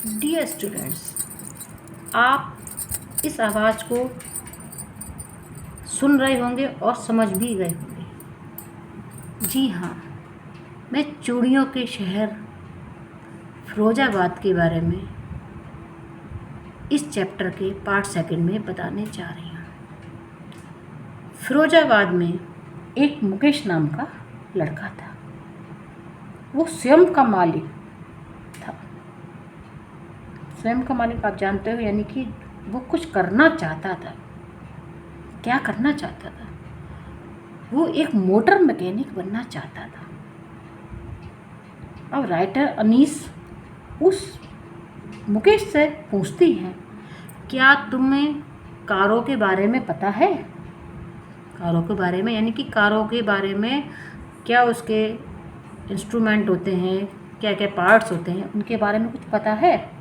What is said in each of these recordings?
Dear students, आप इस आवाज़ को सुन रहे होंगे और समझ भी गए होंगे। जी हाँ, मैं चूड़ियों के शहर फिरोजाबाद के बारे में इस चैप्टर के पार्ट सेकंड में बताने जा रही हूँ। फिरोजाबाद में एक मुकेश नाम का लड़का था। वो स्वयं का मालिक था। स्वयं का मालिक आप जानते हो, यानी कि वो कुछ करना चाहता था। क्या करना चाहता था? वो एक मोटर मैकेनिक बनना चाहता था। अब राइटर अनीस उस मुकेश से पूछती हैं, क्या तुम्हें कारों के बारे में पता है? कारों के बारे में यानी कि कारों के बारे में क्या उसके इंस्ट्रूमेंट होते हैं, क्या क्या पार्ट्स होते हैं, उनके बारे में कुछ पता है?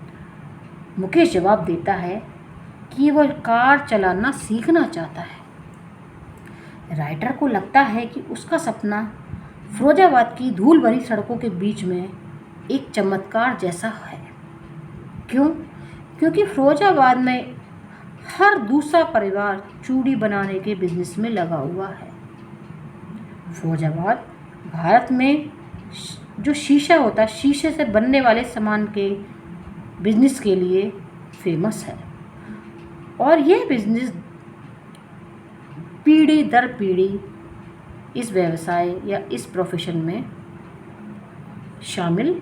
मुकेश जवाब देता है कि वह कार चलाना सीखना चाहता है। राइटर को लगता है कि उसका सपना फिरोजाबाद की धूल भरी सड़कों के बीच में एक चमत्कार जैसा है। क्यों? क्योंकि फिरोजाबाद में हर दूसरा परिवार चूड़ी बनाने के बिजनेस में लगा हुआ है। फिरोजाबाद भारत में जो शीशा होता है, शीशे से बनने वाले सामान के बिजनेस के लिए फेमस है। और यह बिजनेस पीढ़ी दर पीढ़ी इस व्यवसाय या इस प्रोफेशन में शामिल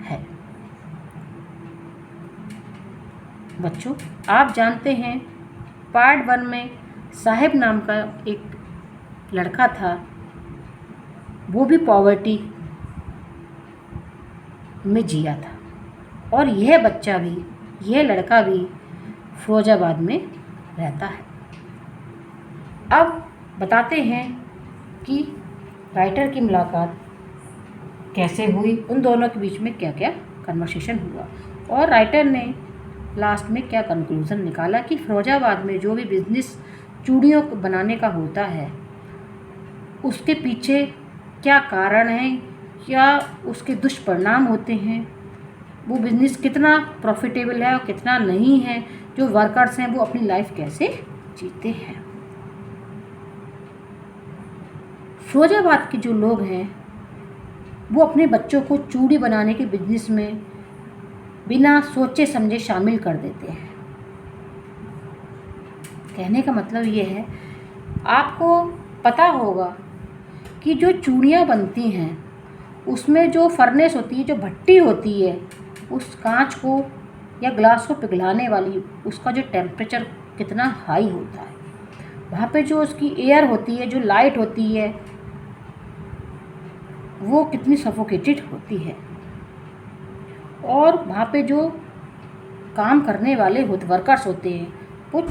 है। बच्चों, आप जानते हैं पार्ट 1 में साहिब नाम का एक लड़का था। वो भी पॉवर्टी में जिया था, और यह बच्चा भी, यह लड़का भी फिरोजाबाद में रहता है। अब बताते हैं कि राइटर की मुलाकात कैसे हुई, उन दोनों के बीच में क्या क्या कन्वर्सेशन हुआ, और राइटर ने लास्ट में क्या कंक्लूज़न निकाला कि फिरोजाबाद में जो भी बिजनेस चूड़ियों बनाने का होता है उसके पीछे क्या कारण है, क्या उसके दुष्परिणाम होते हैं, वो बिज़नेस कितना प्रॉफिटेबल है और कितना नहीं है, जो वर्कर्स हैं वो अपनी लाइफ कैसे जीते हैं। फिरोजाबाद के जो लोग हैं वो अपने बच्चों को चूड़ी बनाने के बिजनेस में बिना सोचे समझे शामिल कर देते हैं। कहने का मतलब ये है, आपको पता होगा कि जो चूड़ियाँ बनती हैं उसमें जो फर्नेस होती है, जो भट्टी होती है, उस कांच को या ग्लास को पिघलाने वाली, उसका जो टेम्परेचर कितना हाई होता है। वहाँ पे जो उसकी एयर होती है, जो लाइट होती है, वो कितनी सफोकेटेड होती है। और वहाँ पे जो काम करने वाले वर्कर्स होते हैं वो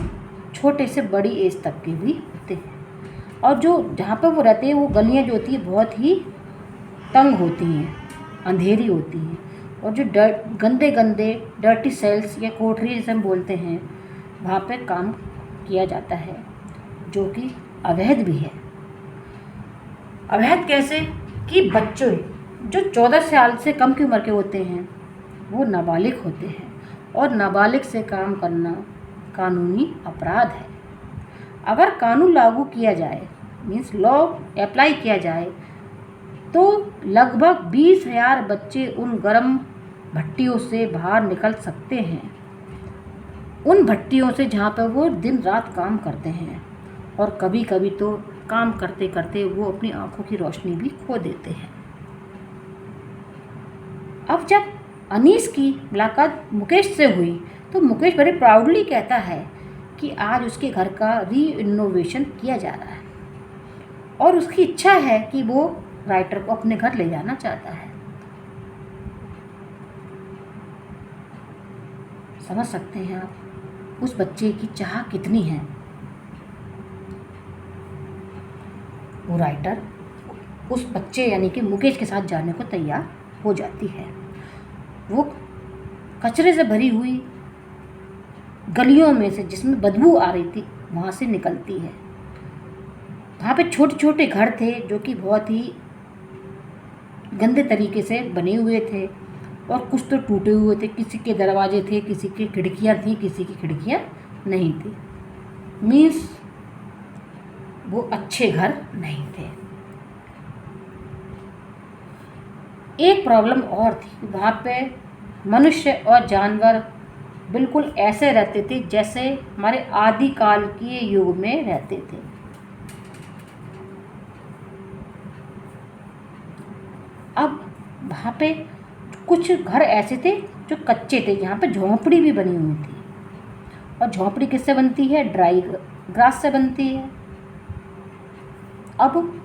छोटे से बड़ी एज तक के भी होते हैं। और जो जहाँ पे वो रहते हैं वो गलियाँ जो होती है बहुत ही तंग होती हैं, अंधेरी होती हैं, और जो गंदे गंदे डर्टी सेल्स या कोठरी जैसे हम बोलते हैं, वहाँ पे काम किया जाता है, जो कि अवैध भी है। अवैध कैसे? कि बच्चों जो 14 साल से कम की उम्र के होते हैं वो नाबालिग होते हैं, और नाबालिग से काम करना कानूनी अपराध है। अगर कानून लागू किया जाए, मीन्स लॉ अप्लाई किया जाए, तो लगभग 20,000 बच्चे उन गर्म भट्टियों से बाहर निकल सकते हैं। उन भट्टियों से जहाँ पर वो दिन रात काम करते हैं, और कभी कभी तो काम करते करते वो अपनी आंखों की रोशनी भी खो देते हैं। अब जब अनीस की मुलाकात मुकेश से हुई तो मुकेश बड़े प्राउडली कहता है कि आज उसके घर का रीइनोवेशन किया जा रहा है, और उसकी इच्छा है कि वो राइटर को अपने घर ले जाना चाहता है। समझ सकते हैं आप उस बच्चे की चाह कितनी है। वो राइटर उस बच्चे यानी कि मुकेश के साथ जाने को तैयार हो जाती है। वो कचरे से भरी हुई गलियों में से, जिसमें बदबू आ रही थी, वहाँ से निकलती है। वहाँ पे छोटे छोटे घर थे जो कि बहुत ही गंदे तरीके से बने हुए थे, और कुछ तो टूटे हुए थे, किसी के दरवाजे थे, किसी की खिड़कियाँ थी, किसी की खिड़कियाँ नहीं थी। मीन्स वो अच्छे घर नहीं थे। एक प्रॉब्लम और थी, वहाँ पे मनुष्य और जानवर बिल्कुल ऐसे रहते थे जैसे हमारे आदिकाल के युग में रहते थे। अब वहाँ पे कुछ घर ऐसे थे जो कच्चे थे, जहाँ पे झोंपड़ी भी बनी हुई थी। और झोंपड़ी किससे बनती है? ड्राई ग्रास से बनती है। अब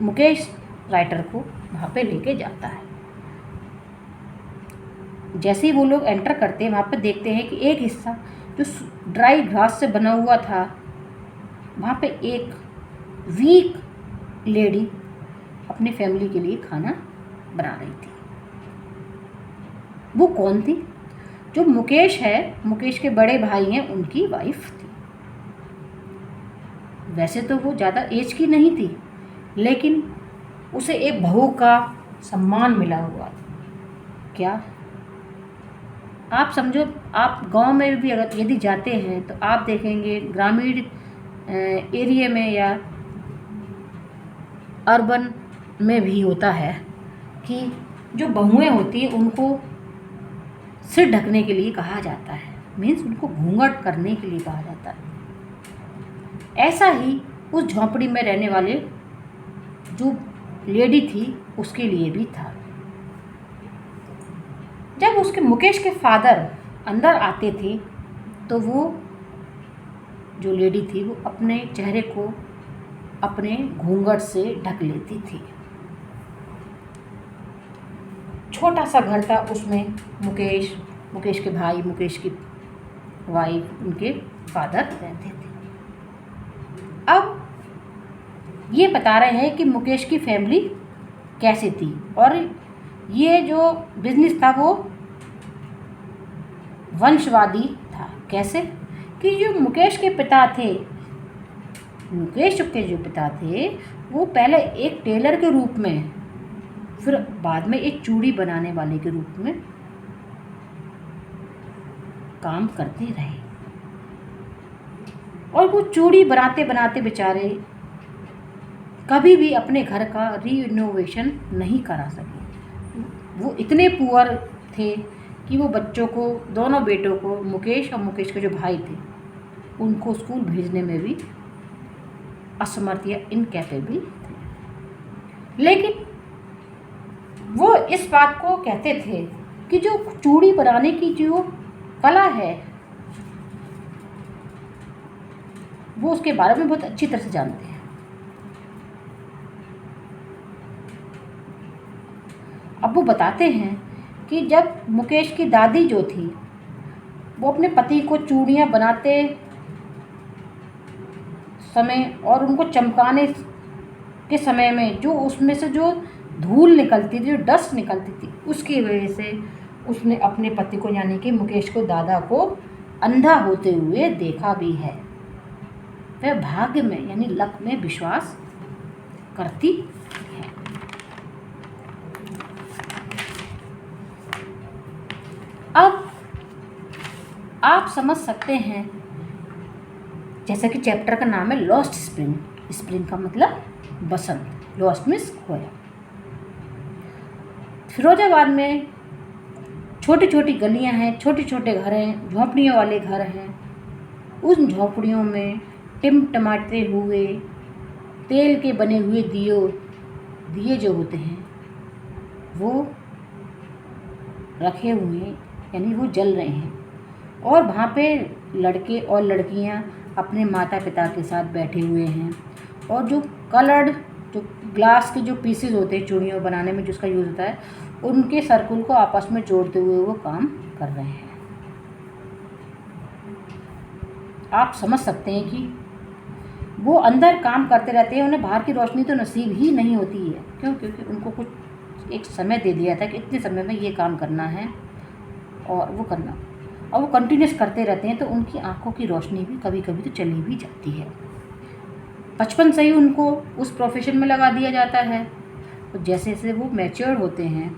मुकेश राइटर को वहाँ पे लेके जाता है। जैसे ही वो लोग एंटर करते हैं, वहाँ पे देखते हैं कि एक हिस्सा जो ड्राई घास से बना हुआ था, वहाँ पे एक वीक लेडी अपनी फैमिली के लिए खाना बना रही थी। वो कौन थी? जो मुकेश है, मुकेश के बड़े भाई हैं, उनकी वाइफ थी। वैसे तो वो ज़्यादा एज की नहीं थी, लेकिन उसे एक बहू का सम्मान मिला हुआ था। क्या आप समझो, आप गांव में भी अगर यदि जाते हैं तो आप देखेंगे ग्रामीण एरिया में या अर्बन में भी होता है कि जो बहुएं होती हैं उनको सिर ढकने के लिए कहा जाता है। मीन्स उनको घूंघट करने के लिए कहा जाता है। ऐसा ही उस झोंपड़ी में रहने वाले जो लेडी थी उसके लिए भी था। जब उसके मुकेश के फादर अंदर आते थे तो वो जो लेडी थी वो अपने चेहरे को अपने घूंघट से ढक लेती थी। छोटा सा घर था, उसमें मुकेश के भाई, मुकेश की वाइफ, उनके फादर रहते थे। अब ये बता रहे हैं कि मुकेश की फैमिली कैसे थी, और ये जो बिजनेस था वो वंशवादी था। कैसे कि जो मुकेश के पिता थे, मुकेश के जो पिता थे वो पहले एक टेलर के रूप में, फिर बाद में एक चूड़ी बनाने वाले के रूप में काम करते रहे। और वो चूड़ी बनाते बनाते बेचारे कभी भी अपने घर का रीइनोवेशन नहीं करा सके। वो इतने पुअर थे कि वो बच्चों को, दोनों बेटों को, मुकेश और मुकेश के जो भाई थे, उनको स्कूल भेजने में भी असमर्थ या इनकैपेबल थे। लेकिन वो इस बात को कहते थे कि जो चूड़ी बनाने की जो कला है वो उसके बारे में बहुत अच्छी तरह से जानते हैं। अब वो बताते हैं कि जब मुकेश की दादी जो थी वो अपने पति को चूड़ियाँ बनाते समय और उनको चमकाने के समय में जो उसमें से जो धूल निकलती थी, जो डस्ट निकलती थी, उसकी वजह से उसने अपने पति को, यानी कि मुकेश को, दादा को अंधा होते हुए देखा भी है। वह भाग्य में यानी लक में विश्वास करती है। अब आप समझ सकते हैं, जैसा कि चैप्टर का नाम है लॉस्ट स्प्रिंग। स्प्रिंग का मतलब बसंत, लॉस्ट मीन्स खोया। फिरोजाबाद में छोटी छोटी गलियां हैं, छोटे छोटे घर हैं, झोंपड़ियों वाले घर हैं। उन झोंपड़ियों में टिमटमाते हुए तेल के बने हुए दिए जो होते हैं वो रखे हुए हैं, यानी वो जल रहे हैं। और वहाँ पे लड़के और लड़कियाँ अपने माता पिता के साथ बैठे हुए हैं। और जो कलर्ड, जो ग्लास के जो पीसेस होते हैं चूड़ियों बनाने में जिसका यूज़ होता है, उनके सर्कुल को आपस में जोड़ते हुए वो काम कर रहे हैं। आप समझ सकते हैं कि वो अंदर काम करते रहते हैं, उन्हें बाहर की रोशनी तो नसीब ही नहीं होती है। क्यों? क्योंकि उनको कुछ एक समय दे दिया था कि इतने समय में ये काम करना है और वो करना, और वो कंटिन्यूस करते रहते हैं। तो उनकी आंखों की रोशनी भी कभी कभी तो चली भी जाती है। बचपन से ही उनको उस प्रोफेशन में लगा दिया जाता है। तो जैसे जैसे वो मैच्योर होते हैं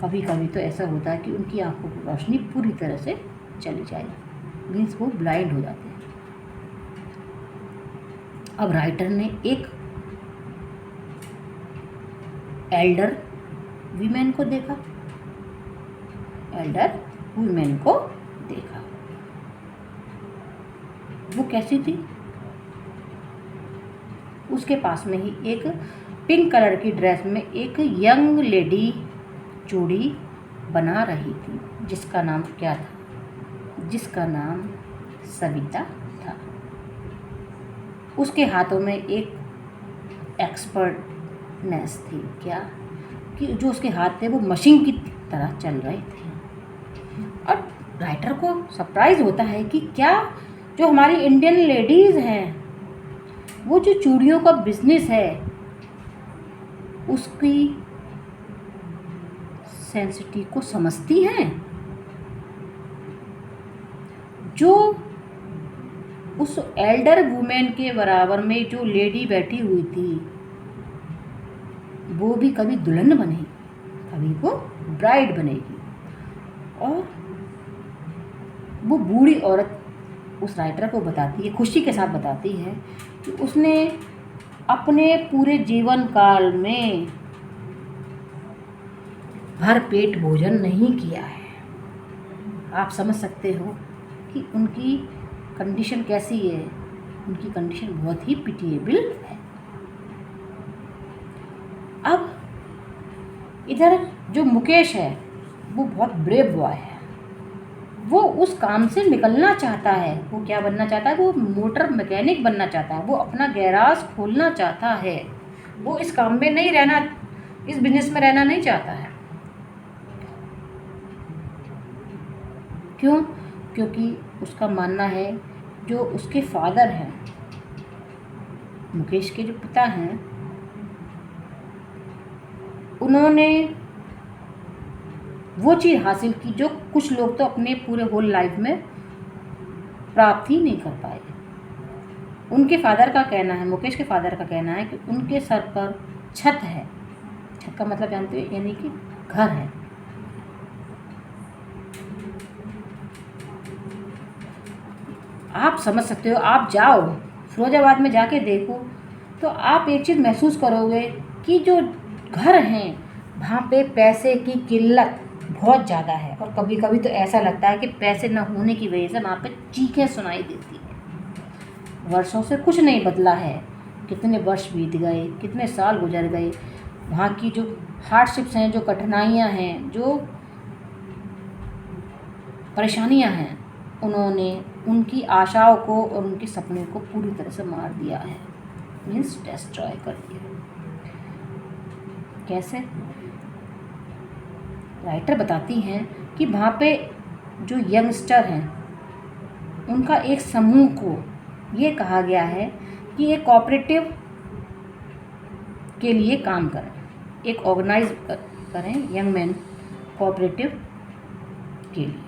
कभी कभी तो ऐसा होता है कि उनकी आंखों की रोशनी पूरी तरह से चली जाए, मीन्स वो ब्लाइंड हो जाते हैं। अब राइटर ने एक एल्डर वीमेन को देखा, वो कैसी थी? उसके पास में ही एक पिंक कलर की ड्रेस में एक यंग लेडी चूड़ी बना रही थी, जिसका नाम क्या था? जिसका नाम सविता था। उसके हाथों में एक एक्सपर्टनेस थी, क्या कि जो उसके हाथ थे वो मशीन की तरह चल रहे थे। और राइटर को सरप्राइज होता है कि क्या जो हमारी इंडियन लेडीज़ हैं, वो जो चूड़ियों का बिजनेस है उसकी सेंसिटिव को समझती हैं। जो उस एल्डर वुमेन के बराबर में जो लेडी बैठी हुई थी, वो भी कभी दुल्हन बनेगी, कभी वो ब्राइड बनेगी। और वो बूढ़ी औरत उस राइटर को बताती है, खुशी के साथ बताती है कि उसने अपने पूरे जीवन काल में भर पेट भोजन नहीं किया है। आप समझ सकते हो कि उनकी कंडीशन कैसी है। उनकी कंडीशन बहुत ही पिटिएबल है। अब इधर जो मुकेश है वो बहुत ब्रेव बॉय है। वो उस काम से निकलना चाहता है। वो क्या बनना चाहता है? वो मोटर मैकेनिक बनना चाहता है। वो अपना गैराज खोलना चाहता है। वो इस काम में नहीं रहना, इस बिजनेस में रहना नहीं चाहता है। क्यों? क्योंकि उसका मानना है जो उसके फादर हैं, मुकेश के जो पिता हैं, उन्होंने वो चीज़ हासिल की जो कुछ लोग तो अपने पूरे होल लाइफ में प्राप्त ही नहीं कर पाए। उनके फादर का कहना है, मुकेश के फादर का कहना है कि उनके सर पर छत है। छत का मतलब जानते हो, यानी कि घर है। आप समझ सकते हो, आप जाओ फिरोजाबाद में जाके देखो तो आप एक चीज़ महसूस करोगे कि जो घर हैं वहाँ पे पैसे की किल्लत बहुत ज़्यादा है। और कभी कभी तो ऐसा लगता है कि पैसे न होने की वजह से वहाँ पे चीखें सुनाई देती हैं। वर्षों से कुछ नहीं बदला है। कितने वर्ष बीत गए, कितने साल गुजर गए, वहाँ की जो हार्डशिप्स हैं, जो कठिनाइयाँ हैं, जो परेशानियाँ हैं, उन्होंने उनकी आशाओं को और उनके सपने को पूरी तरह से मार दिया है, मीन्स डिस्ट्रॉय कर दिया। कैसे? राइटर बताती हैं कि वहाँ पे जो यंगस्टर हैं उनका एक समूह को ये कहा गया है कि एक कोऑपरेटिव के लिए काम करें, एक ऑर्गेनाइज करें यंग मैन कोऑपरेटिव के लिए।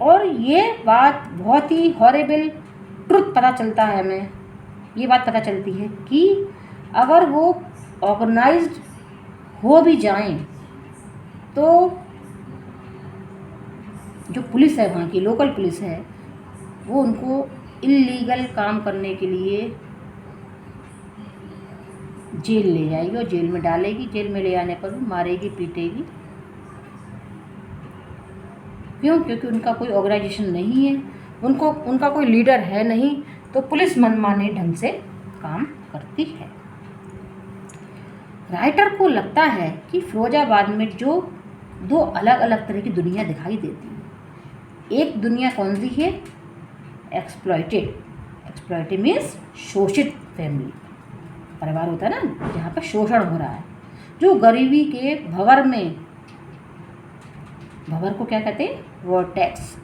और ये बात बहुत ही हॉरिबल ट्रुथ पता चलता है हमें। ये बात पता चलती है कि अगर वो ऑर्गेनाइज्ड हो भी जाएं तो जो पुलिस है, वहाँ की लोकल पुलिस है, वो उनको इल्लीगल काम करने के लिए जेल ले जाएगी और जेल में डालेगी। जेल में ले आने पर भी मारेगी, पीटेगी। क्यों? क्योंकि उनका कोई ऑर्गेनाइजेशन नहीं है, उनका कोई लीडर है नहीं, तो पुलिस मनमाने ढंग से काम करती है। राइटर को लगता है कि फिरोजाबाद में जो दो अलग अलग तरह की दुनिया दिखाई देती है। एक दुनिया कौन सी है? एक्सप्लॉइटेड मीन्स शोषित फैमिली, परिवार होता है ना, जहाँ पर शोषण हो रहा है, जो गरीबी के भंवर में, भंवर को क्या कहते हैं? वॉर्टेक्स,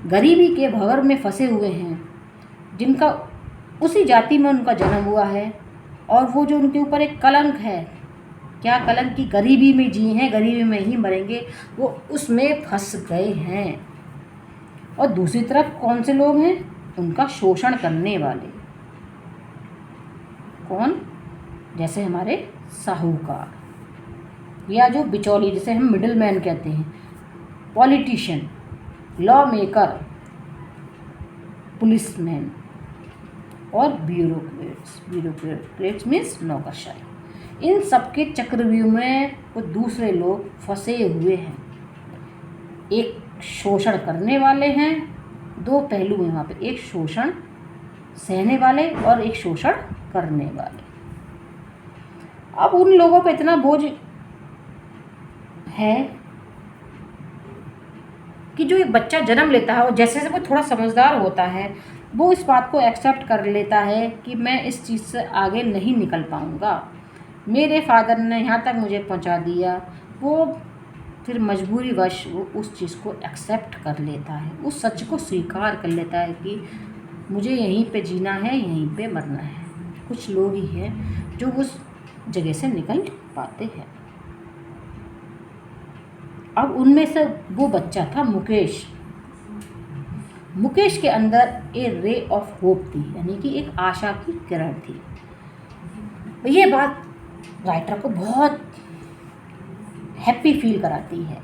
गरीबी के भंवर में फंसे हुए हैं, जिनका उसी जाति में उनका जन्म हुआ है। और वो जो उनके ऊपर एक कलंक है, क्या कलंक? की गरीबी में जी हैं, गरीबी में ही मरेंगे, वो उसमें फंस गए हैं। और दूसरी तरफ कौन से लोग हैं? उनका शोषण करने वाले। कौन? जैसे हमारे साहूकार। या जो बिचौली, जिसे हम मिडिल मैन कहते हैं, पॉलिटिशियन, लॉ मेकर, पुलिसमैन और ब्यूरोक्रेट्स मीन्स नौकरशाही। इन सबके चक्रव्यूह में वो दूसरे लोग फंसे हुए हैं। एक शोषण करने वाले हैं, दो पहलू हैं वहाँ पे, एक शोषण सहने वाले और एक शोषण करने वाले। अब उन लोगों पे इतना बोझ है कि जो एक बच्चा जन्म लेता है और जैसे जैसे वो थोड़ा समझदार होता है, वो इस बात को एक्सेप्ट कर लेता है कि मैं इस चीज़ से आगे नहीं निकल पाऊँगा, मेरे फादर ने यहाँ तक मुझे पहुँचा दिया। वो फिर मजबूरीवश वो उस चीज़ को एक्सेप्ट कर लेता है, उस सच को स्वीकार कर लेता है कि मुझे यहीं पे जीना है, यहीं पे मरना है। कुछ लोग ही हैं जो उस जगह से निकल पाते हैं। अब उनमें से वो बच्चा था मुकेश। मुकेश के अंदर ए रे ऑफ होप थी, यानी कि एक आशा की किरण थी। ये बात राइटर को बहुत हैप्पी फील कराती है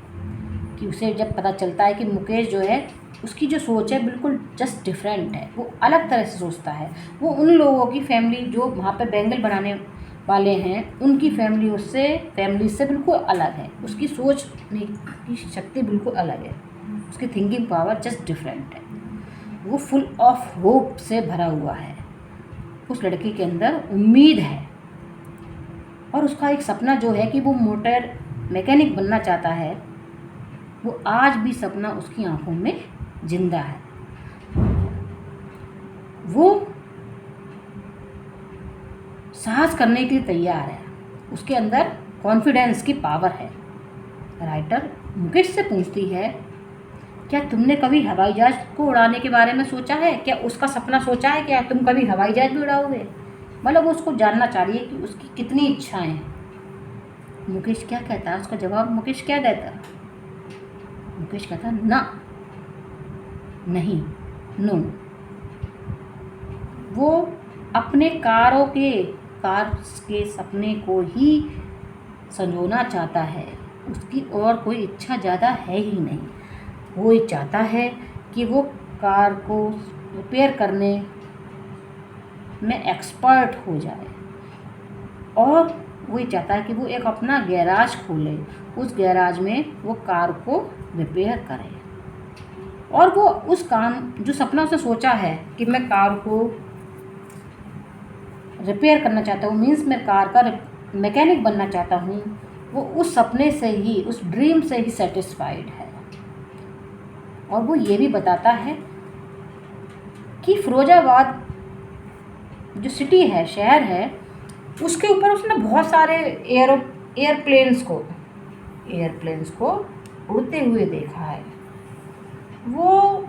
कि उसे जब पता चलता है कि मुकेश जो है, उसकी जो सोच है बिल्कुल जस्ट डिफरेंट है, वो अलग तरह से सोचता है। वो उन लोगों की फैमिली जो वहाँ पे बैंगल बनाने वाले हैं, उनकी फैमिली से बिल्कुल अलग है। उसकी सोच की शक्ति बिल्कुल अलग है, उसकी थिंकिंग पावर जस्ट डिफरेंट है। वो फुल ऑफ होप से भरा हुआ है। उस लड़की के अंदर उम्मीद है और उसका एक सपना जो है कि वो मोटर मैकेनिक बनना चाहता है, वो आज भी सपना उसकी आंखों में जिंदा है। वो साहस करने के लिए तैयार है, उसके अंदर कॉन्फिडेंस की पावर है। राइटर मुकेश से पूछती है, क्या तुमने कभी हवाई जहाज को उड़ाने के बारे में सोचा है? क्या उसका सपना सोचा है? क्या तुम कभी हवाई जहाज भी उड़ाओगे? मतलब वो उसको जानना चाह रही है कि उसकी कितनी इच्छाएं हैं। मुकेश क्या कहता है? उसका जवाब मुकेश क्या देता है? मुकेश कहता है ना, नहीं, नो। वो अपने कार के सपने को ही संजोना चाहता है, उसकी और कोई इच्छा ज़्यादा है ही नहीं। वो ये चाहता है कि वो कार को रिपेयर करने में एक्सपर्ट हो जाए और वो ये चाहता है कि वो एक अपना गैराज खोले, उस गैराज में वो कार को रिपेयर करे। और वो उस काम, जो सपना उसने सोचा है कि मैं कार को रिपेयर करना चाहता हूँ, मीन्स मैं कार का मैकेनिक बनना चाहता हूँ, वो उस सपने से ही, उस ड्रीम से ही सेटिस्फाइड है। और वो ये भी बताता है कि फिरोजाबाद जो सिटी है, शहर है, उसके ऊपर उसने बहुत सारे एयरप्लेन्स को उड़ते हुए देखा है। वो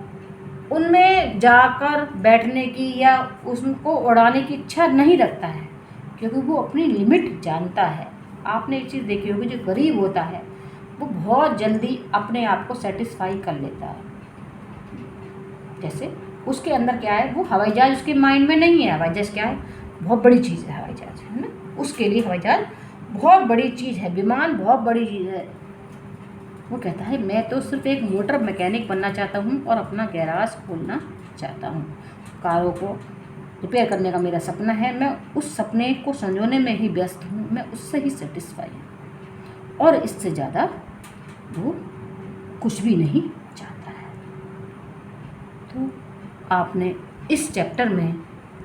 उनमें जाकर बैठने की या उसको उड़ाने की इच्छा नहीं रखता है, क्योंकि वो अपनी लिमिट जानता है। आपने एक चीज़ देखी होगी, जो गरीब होता है वो बहुत जल्दी अपने आप को सेटिस्फाई कर लेता है। जैसे उसके अंदर क्या है, वो हवाई जहाज उसके माइंड में नहीं है। हवाई जहाज क्या है? बहुत बड़ी चीज़ है हवाई जहाज, है ना। उसके लिए हवाई जहाज बहुत बड़ी चीज़ है, विमान बहुत बड़ी चीज़ है। वो कहता है मैं तो सिर्फ एक मोटर मैकेनिक बनना चाहता हूँ और अपना गैराज खोलना चाहता हूँ। कारों को रिपेयर करने का मेरा सपना है, मैं उस सपने को संजोने में ही व्यस्त हूँ, मैं उससे ही सेटिस्फाई हूँ और इससे ज़्यादा वो कुछ भी नहीं चाहता है। तो आपने इस चैप्टर में,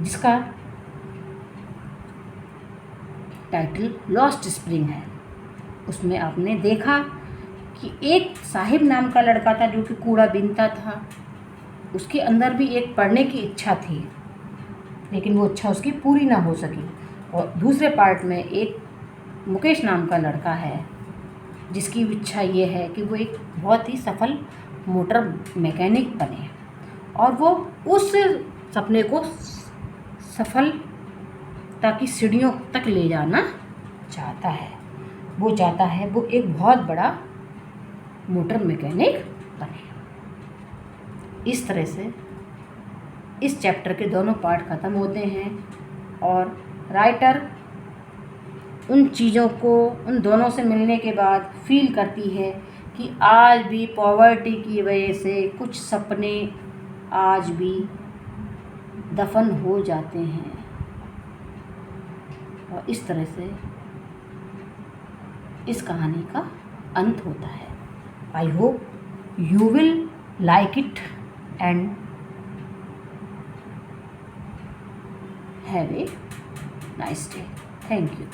जिसका टाइटल लॉस्ट स्प्रिंग है, उसमें आपने देखा कि एक साहिब नाम का लड़का था जो कि कूड़ा बीनता था। उसके अंदर भी एक पढ़ने की इच्छा थी, लेकिन वो इच्छा उसकी पूरी ना हो सकी। और दूसरे पार्ट में एक मुकेश नाम का लड़का है, जिसकी इच्छा ये है कि वो एक बहुत ही सफल मोटर मैकेनिक बने और वो उस सपने को सफलता की सीढ़ियों तक ले जाना चाहता है। वो चाहता है वो एक बहुत बड़ा मोटर मैकेनिक बने। इस तरह से इस चैप्टर के दोनों पार्ट ख़त्म होते हैं और राइटर उन चीज़ों को उन दोनों से मिलने के बाद फील करती है कि आज भी पॉवर्टी की वजह से कुछ सपने आज भी दफन हो जाते हैं। और इस तरह से इस कहानी का अंत होता है। I hope you will like it and have a nice day. Thank you.